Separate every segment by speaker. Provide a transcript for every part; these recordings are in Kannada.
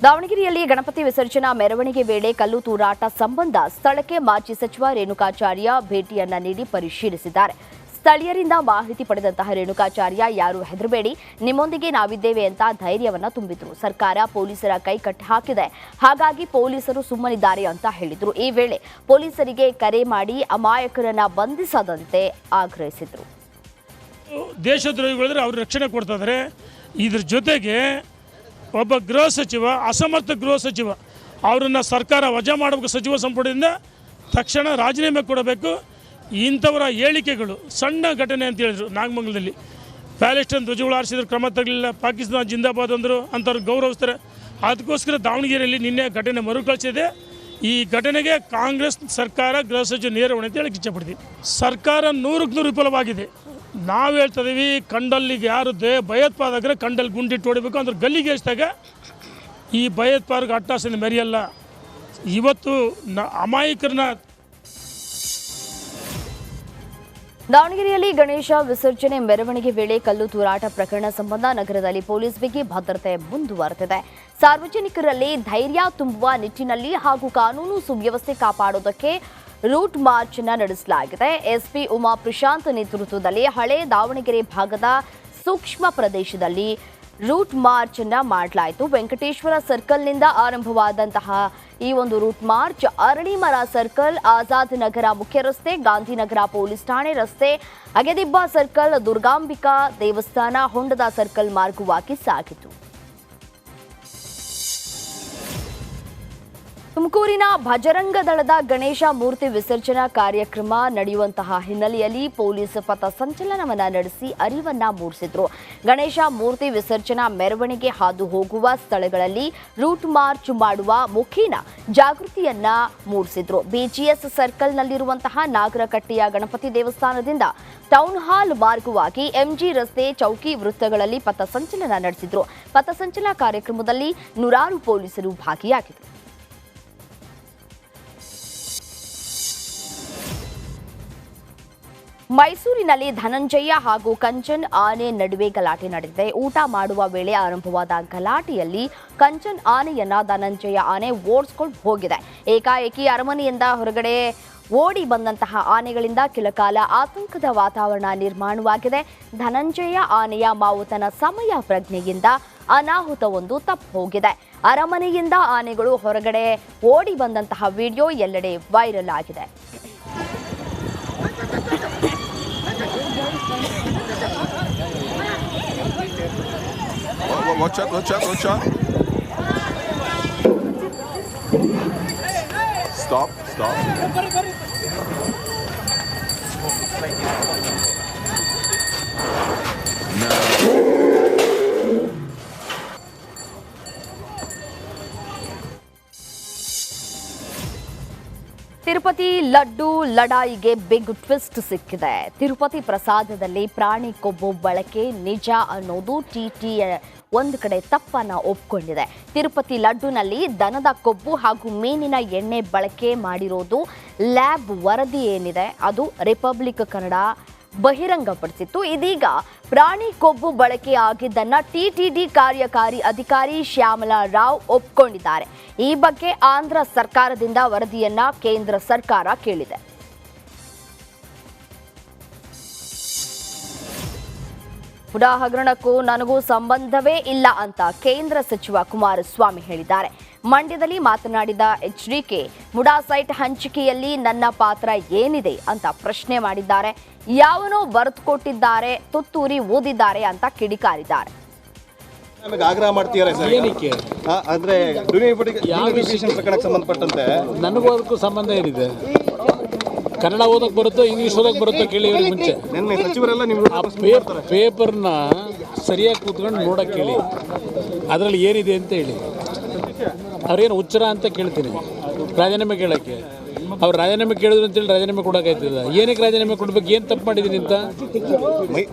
Speaker 1: ದಾವಣಗೆರೆಯಲ್ಲಿ ಗಣಪತಿ ವಿಸರ್ಜನಾ ಮೆರವಣಿಗೆ ವೇಳೆ ಕಲ್ಲು ತೂರಾಟ ಸಂಬಂಧ ಸ್ಥಳಕ್ಕೆ ಮಾಜಿ ಸಚಿವ ರೇಣುಕಾಚಾರ್ಯ ಭೇಟಿಯನ್ನ ನೀಡಿ ಪರಿಶೀಲಿಸಿದ್ದಾರೆ. ಸ್ಥಳೀಯರಿಂದ ಮಾಹಿತಿ ಪಡೆದಂತಹ ರೇಣುಕಾಚಾರ್ಯ ಯಾರು ಹೆದರಬೇಡಿ, ನಿಮ್ಮೊಂದಿಗೆ ನಾವಿದ್ದೇವೆ ಅಂತ ಧೈರ್ಯವನ್ನ ತುಂಬಿದ್ರು. ಸರ್ಕಾರ ಪೊಲೀಸರ ಕೈ ಕಟ್ಟಿ ಹಾಕಿದೆ, ಹಾಗಾಗಿ ಪೊಲೀಸರು ಸುಮ್ಮನಿದ್ದಾರೆ ಅಂತ ಹೇಳಿದ್ರು. ಈ ವೇಳೆ ಪೊಲೀಸರಿಗೆ ಕರೆ ಮಾಡಿ ಅಮಾಯಕರನ್ನ ಬಂಧಿಸದಂತೆ ಆಗ್ರಹಿಸಿದ್ರು.
Speaker 2: ದೇಶದ್ರೋಹಿಗಳಿದ್ರೆ ಅವರು ರಕ್ಷಣೆ ಕೊಡ್ತಾ ಇದ್ದಾರೆ. ಇದ್ರ ಜೊತೆಗೆ ಒಬ್ಬ ಗೃಹ ಸಚಿವ, ಅಸಮರ್ಥ ಗೃಹ ಸಚಿವ, ಅವರನ್ನು ಸರ್ಕಾರ ವಜಾ ಮಾಡಬೇಕು. ಸಚಿವ ಸಂಪುಟದಿಂದ ತಕ್ಷಣ ರಾಜೀನಾಮೆ ಕೊಡಬೇಕು. ಇಂಥವರ ಹೇಳಿಕೆಗಳು ಸಣ್ಣ ಘಟನೆ ಅಂತ ಹೇಳಿದ್ರು. ನಾಗಮಂಗಲದಲ್ಲಿ ಪ್ಯಾಲೆಸ್ಟೈನ್ ಧ್ವಜಗಳು ಹಾರಿಸಿದ್ರು, ಕ್ರಮ ತಗಲಿಲ್ಲ. ಪಾಕಿಸ್ತಾನ ಜಿಂದಾಬಾದ್ ಅಂದರು, ಅಂಥವ್ರು ಗೌರವಿಸ್ತಾರೆ. ಅದಕ್ಕೋಸ್ಕರ ದಾವಣಗೆರೆಯಲ್ಲಿ ನಿನ್ನೆ ಘಟನೆ ಮರುಕಳಿಸಿದೆ. ಈ ಘಟನೆಗೆ ಕಾಂಗ್ರೆಸ್ ಸರ್ಕಾರ ಗೃಹ ಸಚಿವ ನೇರ ಹೊಣೆ ಅಂತ ಹೇಳಕ್ಕೆ ಇಷ್ಟಪಡ್ತೀವಿ. ಸರ್ಕಾರ 100ಕ್ಕೆ 100 ವಿಫಲವಾಗಿದೆ. ನಾವು ಹೇಳ್ತಾ ಇದ್ದೀವಿ, ಕಂಡಲ್ಲಿಗೆ ಯಾರು ಭಯೋತ್ಪಾದಕರೇ ಕಂಡಲ್ಲಿ ಗುಂಡಿಟ್ಟು ಹೊಡಿಬೇಕು ಅಂದ್ರೆ ಗಲ್ಲಿಗೆ ಎಷ್ಟಾಗ ಈ ಭಯೋತ್ಪಾದಕ ಅಟ್ಟಾಸನ ಮೆರೆಯಲ್ಲ. ಇವತ್ತು ಅಮಾಯಕರನ್ನ.
Speaker 1: ದಾವಣಗೆರೆಯಲ್ಲಿ ಗಣೇಶ ವಿಸರ್ಜನೆ ಮೆರವಣಿಗೆ ವೇಳೆ ಕಲ್ಲು ತೂರಾಟ ಪ್ರಕರಣ ಸಂಬಂಧ ನಗರದಲ್ಲಿ ಪೊಲೀಸ್ ಬಿಗಿ ಭದ್ರತೆ ಮುಂದುವರೆದಿದೆ. ಸಾರ್ವಜನಿಕರಲ್ಲಿ ಧೈರ್ಯ ತುಂಬುವ ನಿಟ್ಟಿನಲ್ಲಿ ಹಾಗೂ ಕಾನೂನು ಸುವ್ಯವಸ್ಥೆ ಕಾಪಾಡುವುದಕ್ಕೆ ರೂಟ್ ಮಾರ್ಚ್ ನಡೆಸಲಾಗಿದೆ. ಎಸ್ಪಿ ಉಮಾ ಪ್ರಶಾಂತ್ ನೇತೃತ್ವದಲ್ಲಿ ಹಳೆ ದಾವಣಗೆರೆ ಭಾಗದ ಸೂಕ್ಷ್ಮ ಪ್ರದೇಶದಲ್ಲಿ ರೂಟ್ ಮಾರ್ಚ್ ಮಾಡಲಾಯಿತು. ವೆಂಕಟೇಶ್ವರ ಸರ್ಕಲ್ನಿಂದ ಆರಂಭವಾದಂತಹ ಈ ಒಂದು ರೂಟ್ ಮಾರ್ಚ್ ಅರಳಿಮರ ಸರ್ಕಲ್, ಆಜಾದ್ ನಗರ ಮುಖ್ಯ ರಸ್ತೆ, ಗಾಂಧಿನಗರ ಪೊಲೀಸ್ ಠಾಣೆ ರಸ್ತೆ, ಅಗೆದಿಬ್ಬ ಸರ್ಕಲ್, ದುರ್ಗಾಂಬಿಕಾ ದೇವಸ್ಥಾನ, ಹೊಂಡದ ಸರ್ಕಲ್ ಮಾರ್ಗವಾಗಿ ಸಾಗಿತು. ತುಮಕೂರಿನ ಭಜರಂಗ ದಳದ ಗಣೇಶ ಮೂರ್ತಿ ವಿಸರ್ಜನಾ ಕಾರ್ಯಕ್ರಮ ನಡೆಯುವಂತಹ ಹಿನ್ನೆಲೆಯಲ್ಲಿ ಪೊಲೀಸ್ ಪಥ ಸಂಚಲನವನ್ನ ನಡೆಸಿ ಅರಿವನ್ನ ಮೂಡಿಸಿದ್ರು. ಗಣೇಶ ಮೂರ್ತಿ ವಿಸರ್ಜನಾ ಮೆರವಣಿಗೆ ಹಾದು ಹೋಗುವ ಸ್ಥಳಗಳಲ್ಲಿ ರೂಟ್ ಮಾರ್ಚ್ ಮಾಡುವ ಮುಖೇನ ಜಾಗೃತಿಯನ್ನ ಮೂಡಿಸಿದ್ರು. ಬಿಜಿಎಸ್ ಸರ್ಕಲ್ನಲ್ಲಿರುವಂತಹ ನಾಗರಕಟ್ಟೆಯ ಗಣಪತಿ ದೇವಸ್ಥಾನದಿಂದ ಟೌನ್ ಹಾಲ್ ಮಾರ್ಗವಾಗಿ ಎಂಜಿ ರಸ್ತೆ, ಚೌಕಿ ವೃತ್ತಗಳಲ್ಲಿ ಪಥ ಸಂಚಲನ ನಡೆಸಿದ್ರು. ಪಥ ಸಂಚಲನ ಕಾರ್ಯಕ್ರಮದಲ್ಲಿ ನೂರಾರು ಪೊಲೀಸರು ಭಾಗಿಯಾಗಿದ್ದರು. ಮೈಸೂರಿನಲ್ಲಿ ಧನಂಜಯ ಹಾಗೂ ಕಂಚನ್ ಆನೆ ನಡುವೆ ಗಲಾಟೆ ನಡೆದಿದೆ. ಊಟ ಮಾಡುವ ವೇಳೆ ಆರಂಭವಾದ ಗಲಾಟೆಯಲ್ಲಿ ಕಂಚನ್ ಆನೆಯನ್ನ ಧನಂಜಯ ಆನೆ ಓಡಿಸಿಕೊಂಡು ಹೋಗಿದೆ. ಏಕಾಏಕಿ ಅರಮನೆಯಿಂದ ಹೊರಗಡೆ ಓಡಿ ಬಂದಂತಹ ಆನೆಗಳಿಂದ ಕೆಲಕಾಲ ಆತಂಕದ ವಾತಾವರಣ ನಿರ್ಮಾಣವಾಗಿದೆ. ಧನಂಜಯ ಆನೆಯ ಮಾವುತನ ಸಮಯ ಪ್ರಜ್ಞೆಯಿಂದ ಅನಾಹುತವೊಂದು ತಪ್ಪು ಹೋಗಿದೆ. ಅರಮನೆಯಿಂದ ಆನೆಗಳು ಹೊರಗಡೆ ಓಡಿ ಬಂದಂತಹ ವಿಡಿಯೋ ಎಲ್ಲೆಡೆ ವೈರಲ್ ಆಗಿದೆ.
Speaker 3: Watch out. Stop.
Speaker 1: Tirupati laddu ಲಡಾಯಿಗೆ ಬಿಗ್ ಟ್ವಿಸ್ಟ್ ಸಿಕ್ಕಿದೆ. ತಿರುಪತಿ ಪ್ರಸಾದದಲ್ಲಿ ಪ್ರಾಣಿ ಕೊಬ್ಬು ಬಳಕೆ ನಿಜ ಅನ್ನೋದು ಟಿಟಿ ಒಂದು ಕಡೆ ತಪ್ಪನ್ನ ಒಪ್ಕೊಂಡಿದೆ. ತಿರುಪತಿ ಲಡ್ಡುನಲ್ಲಿ ದನದ ಕೊಬ್ಬು ಹಾಗೂ ಮೀನಿನ ಎಣ್ಣೆ ಬಳಕೆ ಮಾಡಿರೋದು ಲ್ಯಾಬ್ ವರದಿ ಏನಿದೆ ಅದು ರಿಪಬ್ಲಿಕ್ ಕನ್ನಡ ಬಹಿರಂಗಪಡಿಸಿತ್ತು. ಇದೀಗ ಪ್ರಾಣಿ ಕೊಬ್ಬು ಬಳಕೆ ಆಗಿದ್ದನ್ನ ಟಿಟಿಡಿ ಕಾರ್ಯಕಾರಿ ಅಧಿಕಾರಿ ಶ್ಯಾಮಲಾ ರಾವ್ ಒಪ್ಕೊಂಡಿದ್ದಾರೆ. ಈ ಬಗ್ಗೆ ಆಂಧ್ರ ಸರ್ಕಾರದಿಂದ ವರದಿಯನ್ನ ಕೇಂದ್ರ ಸರ್ಕಾರ ಕೇಳಿದೆ. ಮುಡಾ ಹಗರಣಕ್ಕೂ ನನಗೂ ಸಂಬಂಧವೇ ಇಲ್ಲ ಅಂತ ಕೇಂದ್ರ ಸಚಿವ ಕುಮಾರಸ್ವಾಮಿ ಹೇಳಿದ್ದಾರೆ. ಮಂಡ್ಯದಲ್ಲಿ ಮಾತನಾಡಿದ ಎಚ್ಡಿಕೆ, ಮುಡಾ ಸೈಟ್ ಹಂಚಿಕೆಯಲ್ಲಿ ನನ್ನ ಪಾತ್ರ ಏನಿದೆ ಅಂತ ಪ್ರಶ್ನೆ ಮಾಡಿದ್ದಾರೆ. ಯಾವನೋ ಬರೆದುಕೊಟ್ಟಿದ್ದಾರೆ, ತುತ್ತೂರಿ ಓದಿದ್ದಾರೆ ಅಂತ ಕಿಡಿಕಾರಿದ್ದಾರೆ.
Speaker 4: ಆಗ್ರಹ ಮಾಡ್ತೀರಾ ಸರ್? ಏನಕ್ಕೆ ಅಂದ್ರೆ ಪ್ರಕರಣಕ್ಕೆ ಸಂಬಂಧಪಟ್ಟಂತೆ
Speaker 5: ನನಗೂ ಅದಕ್ಕೂ ಸಂಬಂಧ ಏನಿದೆ? ಕನ್ನಡ ಓದಕ್ಕೆ ಬರುತ್ತೋ ಇಂಗ್ಲೀಷ್ ಓದಕ್ಕೆ ಬರುತ್ತೋ ಕೇಳಿ ಇವ್ರಿಗೆ ಮುಂಚೆ.
Speaker 4: ಸಚಿವರೆಲ್ಲ
Speaker 5: ಪೇಪರ್ನ ಸರಿಯಾಗಿ ಕೂತ್ಕೊಂಡು ನೋಡಕ್ಕೆ ಹೇಳಿ, ಅದರಲ್ಲಿ ಏನಿದೆ ಅಂತ ಹೇಳಿ. ಅವ್ರೇನು ಹುಚ್ಚರ ಅಂತ ಕೇಳ್ತೀನಿ ರಾಜೀನಾಮೆ ಕೇಳೋಕ್ಕೆ. ಅವ್ರು ರಾಜೀನಾಮೆ ಕೇಳಿದ್ರು ಅಂತೇಳಿ ರಾಜೀನಾಮೆ ಕೊಡೋಕ್ಕಾಯ್ತದ? ಏನಕ್ಕೆ ರಾಜೀನಾಮೆ ಕೊಡ್ಬೇಕು? ಏನು ತಪ್ಪು ಮಾಡಿದ್ದೀನಿ ಅಂತ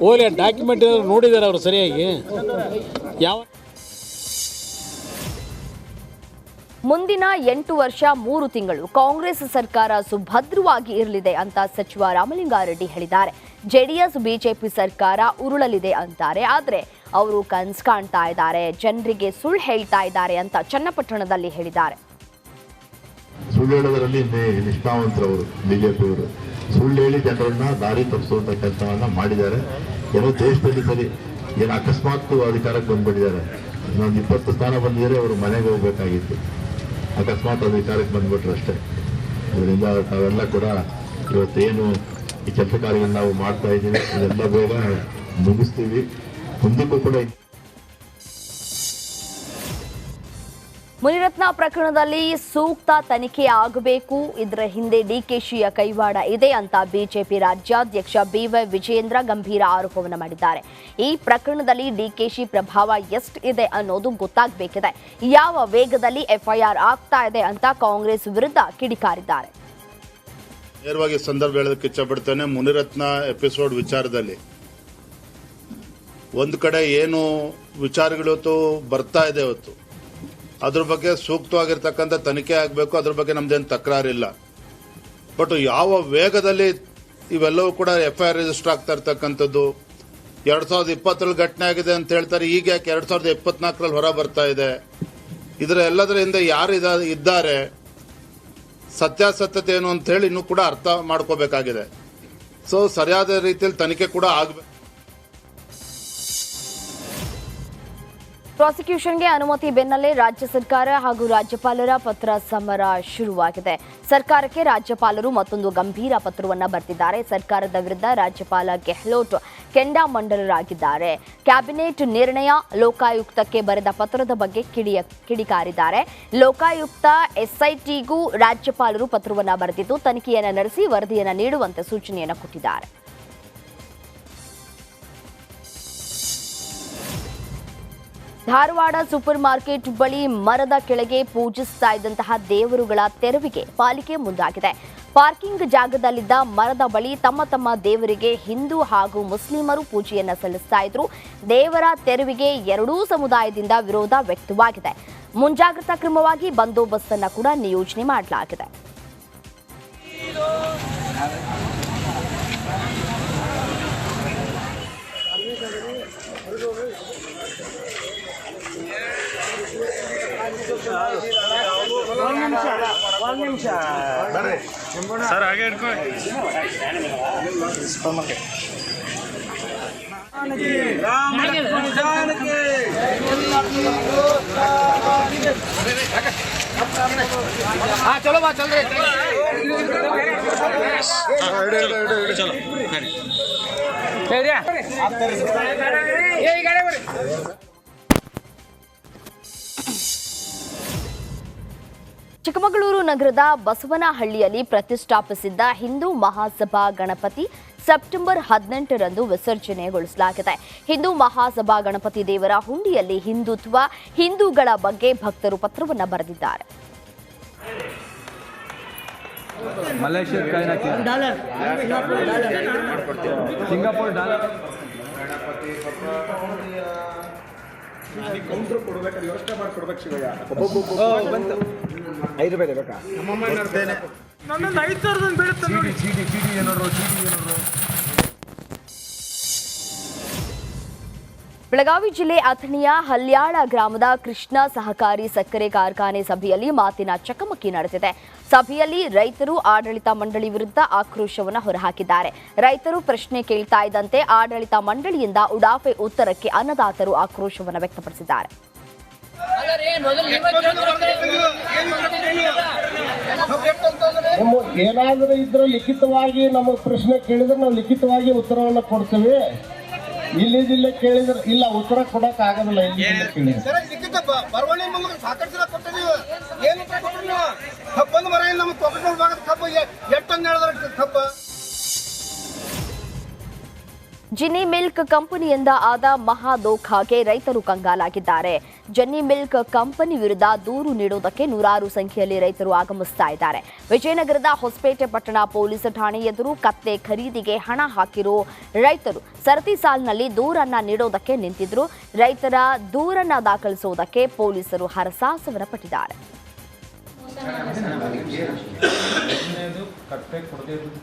Speaker 5: ಓಲಿ ಡಾಕ್ಯುಮೆಂಟ್ ನೋಡಿದ್ದಾರೆ ಅವರು ಸರಿಯಾಗಿ. ಯಾವ
Speaker 1: ಮುಂದಿನ 8 ವರ್ಷ 3 ತಿಂಗಳು ಕಾಂಗ್ರೆಸ್ ಸರ್ಕಾರ ಸುಭದ್ರವಾಗಿ ಇರಲಿದೆ ಅಂತ ಸಚಿವ ರಾಮಲಿಂಗಾರೆಡ್ಡಿ ಹೇಳಿದ್ದಾರೆ. ಜೆಡಿಎಸ್ ಬಿಜೆಪಿ ಸರ್ಕಾರ ಉರುಳಲಿದೆ ಅಂತಾರೆ. ಆದರೆ ಅವರು ಕನಸು ಕಾಣ್ತಾ ಇದ್ದಾರೆ, ಜನರಿಗೆ ಸುಳ್ಳು ಹೇಳ್ತಾ ಇದ್ದಾರೆ ಅಂತ ಚನ್ನಪಟ್ಟಣದಲ್ಲಿ ಹೇಳಿದ್ದಾರೆ.
Speaker 3: ಸುಳ್ಳು ಹೇಳೋದರಲ್ಲಿ ನಿಷ್ಠಾವಂತರವರು ಬಿಜೆಪಿಯವರು ಸುಳ್ಳು ಹೇಳಿ ಜನರನ್ನ ದಾರಿ ತಪ್ಪಿಸುವಂತ ಕೆಲಸವನ್ನ ಮಾಡಿದ್ದಾರೆ. ಏನೋ ದೇಶದಲ್ಲಿ ಸರಿ ಏನು ಅಕಸ್ಮಾತ್ ಅಧಿಕಾರಕ್ಕೆ ಬಂದ್ಬಿಟ್ಟಿದ್ದಾರೆ. ಇನ್ನೊಂದು 20 ಸ್ಥಾನ ಬಂದಿದ್ರೆ ಅವರು ಮನೆಗೆ ಹೋಗ್ಬೇಕಾಗಿತ್ತು. ಅಕಸ್ಮಾತ್ ಅಧಿಕಾರಕ್ಕೆ ಬಂದ್ಬಿಟ್ರು ಅಷ್ಟೇ. ಅದರಿಂದ ತಾವೆಲ್ಲ ಕೂಡ ಇವತ್ತೇನು ಈ ಕೆಲಸ ಕಾರ್ಯಗಳನ್ನ ನಾವು ಮಾಡ್ತಾ ಇದ್ದೀವಿ ಅದೆಲ್ಲ ಬೇಗ ಮುಗಿಸ್ತೀವಿ. ಮುಂದಕ್ಕೂ ಕೂಡ
Speaker 1: ಮುನಿರತ್ನ ಪ್ರಕರಣದಲ್ಲಿ ಸೂಕ್ತ ತನಿಖೆ ಆಗಬೇಕು. ಇದರ ಹಿಂದೆ ಡಿಕೆಶಿಯ ಕೈವಾಡ ಇದೆ ಅಂತ ಬಿಜೆಪಿ ರಾಜ್ಯಾಧ್ಯಕ್ಷ ಬಿವೈ ವಿಜಯೇಂದ್ರ ಗಂಭೀರ ಆರೋಪವನ್ನು ಮಾಡಿದ್ದಾರೆ. ಈ ಪ್ರಕರಣದಲ್ಲಿ ಡಿಕೆಶಿ ಪ್ರಭಾವ ಎಷ್ಟು ಇದೆ ಅನ್ನೋದು ಗೊತ್ತಾಗಬೇಕಿದೆ. ಯಾವ ವೇಗದಲ್ಲಿ ಎಫ್ಐಆರ್ ಆಗ್ತಾ ಇದೆ ಅಂತ ಕಾಂಗ್ರೆಸ್ ವಿರುದ್ಧ ಕಿಡಿಕಾರಿದ್ದಾರೆ.
Speaker 6: ನೇರವಾಗಿ ಸಂದರ್ಭ ಹೇಳೋದಕ್ಕೆ ಇಚ್ಛಪಡ್ತೇನೆ. ಮುನಿರತ್ನ ಎಪಿಸೋಡ್ ವಿಚಾರದಲ್ಲಿ ಒಂದು ಕಡೆ ಏನು ವಿಚಾರಗಳು ಬರ್ತಾ ಇದೆ ಇವತ್ತು, ಅದ್ರ ಬಗ್ಗೆ ಸೂಕ್ತವಾಗಿರ್ತಕ್ಕಂಥ ತನಿಖೆ ಆಗಬೇಕು. ಅದ್ರ ಬಗ್ಗೆ ನಮ್ದೇನು ತಕರಾರಿಲ್ಲ. ಬಟ್ ಯಾವ ವೇಗದಲ್ಲಿ ಇವೆಲ್ಲವೂ ಕೂಡ ಎಫ್ಐಆರ್ ರಿಜಿಸ್ಟರ್ ಆಗ್ತಾ ಇರ್ತಕ್ಕಂಥದ್ದು 2020ರಲ್ಲಿ ಘಟನೆ ಆಗಿದೆ ಅಂತ ಹೇಳ್ತಾರೆ. ಈಗ ಯಾಕೆ 2024ರಲ್ಲಿ ಹೊರ ಬರ್ತಾ ಇದೆ? ಇದರ ಎಲ್ಲದರ ಹಿಂದೆ ಯಾರು ಇದ್ದಾರೆ, ಸತ್ಯಾಸತ್ಯತೆ ಏನು ಅಂತ ಹೇಳಿ ಇನ್ನೂ ಕೂಡ ಅರ್ಥ ಮಾಡ್ಕೋಬೇಕಾಗಿದೆ. ಸೊ ಸರಿಯಾದ ರೀತಿಯಲ್ಲಿ ತನಿಖೆ ಕೂಡ ಆಗಬೇಕು.
Speaker 1: ಪ್ರಾಸಿಕ್ಯೂಷನ್ಗೆ ಅನುಮತಿ ಬೆನ್ನಲ್ಲೇ ರಾಜ್ಯ ಸರ್ಕಾರ ಹಾಗೂ ರಾಜ್ಯಪಾಲರ ಪತ್ರ ಸಮರ ಶುರುವಾಗಿದೆ. ಸರ್ಕಾರಕ್ಕೆ ರಾಜ್ಯಪಾಲರು ಮತ್ತೊಂದು ಗಂಭೀರ ಪತ್ರವನ್ನು ಬರೆದಿದ್ದಾರೆ. ಸರ್ಕಾರದ ವಿರುದ್ಧ ರಾಜ್ಯಪಾಲ ಗೆಹ್ಲೋಟ್ ಕೆಂಡಾಮಂಡಲರಾಗಿದ್ದಾರೆ. ಕ್ಯಾಬಿನೆಟ್ ನಿರ್ಣಯ, ಲೋಕಾಯುಕ್ತಕ್ಕೆ ಬರೆದ ಪತ್ರದ ಬಗ್ಗೆ ಕಿಡಿಕಾರಿದ್ದಾರೆ. ಲೋಕಾಯುಕ್ತ ಎಸ್ಐಟಿಗೂ ರಾಜ್ಯಪಾಲರು ಪತ್ರವನ್ನು ಬರೆದಿದ್ದು ತನಿಖೆಯನ್ನು ನಡೆಸಿ ವರದಿಯನ್ನು ನೀಡುವಂತೆ ಸೂಚನೆಯನ್ನು ಕೊಟ್ಟಿದ್ದಾರೆ. ಧಾರವಾಡ ಸೂಪರ್ ಮಾರ್ಕೆಟ್ ಬಳಿ ಮರದ ಕೆಳಗೆ ಪೂಜಿಸ್ತಾ ಇದ್ದಂತಹ ದೇವರುಗಳ ತೆರವಿಗೆ ಪಾಲಿಕೆ ಮುಂದಾಗಿದೆ. ಪಾರ್ಕಿಂಗ್ ಜಾಗದಲ್ಲಿದ್ದ ಮರದ ಬಳಿ ತಮ್ಮ ದೇವರಿಗೆ ಹಿಂದೂ ಹಾಗೂ ಮುಸ್ಲಿಮರು ಪೂಜೆಯನ್ನ ಸಲ್ಲಿಸ್ತಾ ಇದ್ರು. ದೇವರ ತೆರವಿಗೆ ಎರಡೂ ಸಮುದಾಯದಿಂದ ವಿರೋಧ ವ್ಯಕ್ತವಾಗಿದೆ. ಮುಂಜಾಗ್ರತಾ ಕ್ರಮವಾಗಿ ಬಂದೋಬಸ್ತ್ ಅನ್ನು ಕೂಡ ನಿಯೋಜನೆ ಮಾಡಲಾಗಿದೆ.
Speaker 7: ಒಂದು ನಿಮಿಷ ಸರ್ ಹಾಗೆ ಇಟ್ಕೊಳ್ಳಿ. ಚಲೋ ಬಾ ಚಲ್ರಿ
Speaker 1: ಚಿಕ್ಕಮಗಳೂರು ನಗರದ ಬಸವನಹಳ್ಳಿಯಲ್ಲಿ ಪ್ರತಿಷ್ಠಾಪಿಸಿದ್ದ ಹಿಂದೂ ಮಹಾಸಭಾ ಗಣಪತಿ ಸೆಪ್ಟೆಂಬರ್ 18ರಂದು ವಿಸರ್ಜನೆಗೊಳಿಸಲಾಗಿದೆ. ಹಿಂದೂ ಮಹಾಸಭಾ ಗಣಪತಿ ದೇವರ ಹುಂಡಿಯಲ್ಲಿ ಹಿಂದುತ್ವ, ಹಿಂದೂಗಳ ಬಗ್ಗೆ ಭಕ್ತರು ಪತ್ರವನ್ನು ಬರೆದಿದ್ದಾರೆ. ಬೆಳಗಾವಿ ಜಿಲ್ಲೆ ಅಥಣಿಯ ಹಲ್ಯಾಳ ಗ್ರಾಮದ ಕೃಷ್ಣ ಸಹಕಾರಿ ಸಕ್ಕರೆ ಕಾರ್ಖಾನೆ ಸಭೆಯಲ್ಲಿ ಮಾತಿನ ಚಕಮಕಿ ನಡೆದಿದೆ. ಸಭೆಯಲ್ಲಿ ರೈತರು ಆಡಳಿತ ಮಂಡಳಿ ವಿರುದ್ಧ ಆಕ್ರೋಶವನ್ನು ಹೊರಹಾಕಿದ್ದಾರೆ. ರೈತರು ಪ್ರಶ್ನೆ ಕೇಳ್ತಾ ಇದ್ದಂತೆ ಆಡಳಿತ ಮಂಡಳಿಯಿಂದ ಉಡಾಫೆ ಉತ್ತರಕ್ಕೆ ಅನ್ನದಾತರು ಆಕ್ರೋಶವನ್ನು ವ್ಯಕ್ತಪಡಿಸಿದ್ದಾರೆ.
Speaker 8: ಏನಾದರೂ ಇದ್ರೆ ಲಿಖಿತವಾಗಿ ನಮಗೆ ಪ್ರಶ್ನೆ ಕೇಳಿದ್ರೆ ನಾವು ಲಿಖಿತವಾಗಿ ಉತ್ತರವನ್ನು ಕೊಡ್ತೇವೆ. ಇಲ್ಲಿ ಕೇಳಿದ್ರೆ ಇಲ್ಲ ಉತ್ತರ ಕೊಡಕ್ ಆಗೋದಿಲ್ಲ.
Speaker 9: ಬರವಣಿಗೆ ಮೂಲಕ ಸಾಕಷ್ಟು ಸಲ ಕೊಟ್ಟಿದ್ದೀವಿ. ಏನು ಉತ್ತರ ಕೊಟ್ಟರು ನೀವು? ಕಬ್ಬಂದು ಮರ ನಮ್ಮ ತೊಗಟದ ಭಾಗದ ಕಬ್ಬು ಎಷ್ಟೊಂದು ಹೇಳಿದ್ರೆ ಕಬ್ಬ.
Speaker 1: ಜಿನ್ನಿ ಮಿಲ್ಕ್ ಕಂಪನಿಯಿಂದ ಆದ ಮಹಾದೋಖಾಗೆ ರೈತರು ಕಂಗಾಲಾಗಿದ್ದಾರೆ. ಜೆನ್ನಿ ಮಿಲ್ಕ್ ಕಂಪನಿ ವಿರುದ್ಧ ದೂರು ನೀಡುವುದಕ್ಕೆ ನೂರಾರು ಸಂಖ್ಯೆಯಲ್ಲಿ ರೈತರು ಆಗಮಿಸ್ತಾ ಇದ್ದಾರೆ. ವಿಜಯನಗರದ ಹೊಸಪೇಟೆ ಪಟ್ಟಣ ಪೊಲೀಸ್ ಠಾಣೆ ಎದುರು ಕತ್ತೆ ಖರೀದಿಗೆ ಹಣ ಹಾಕಿರೋ ರೈತರು ಸರತಿ ಸಾಲಿನಲ್ಲಿ ದೂರನ್ನ ನೀಡೋದಕ್ಕೆ ನಿಂತಿದ್ರು. ರೈತರ ದೂರನ್ನ ದಾಖಲಿಸುವುದಕ್ಕೆ ಪೊಲೀಸರು ಹರಸಾಹಸವನ್ನು ಪಟ್ಟಿದ್ದಾರೆ.
Speaker 10: ಮೊದಲನೇದು ಕಟ್ಟೆ ಕೊಡದೇ ದುಡ್ಡು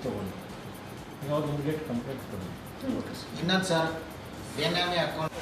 Speaker 10: ತೊಗೊಂಡು ಈಗ ಅವ್ರು ಇಮಿಡಿಯೇಟ್ ಕಂಪ್ಲೇಂಟ್ ಕೊಡಿ.
Speaker 9: ಇನ್ನೊಂದು ಸರ್ ಬೇನಾಮಿ ಅಕೌಂಟ್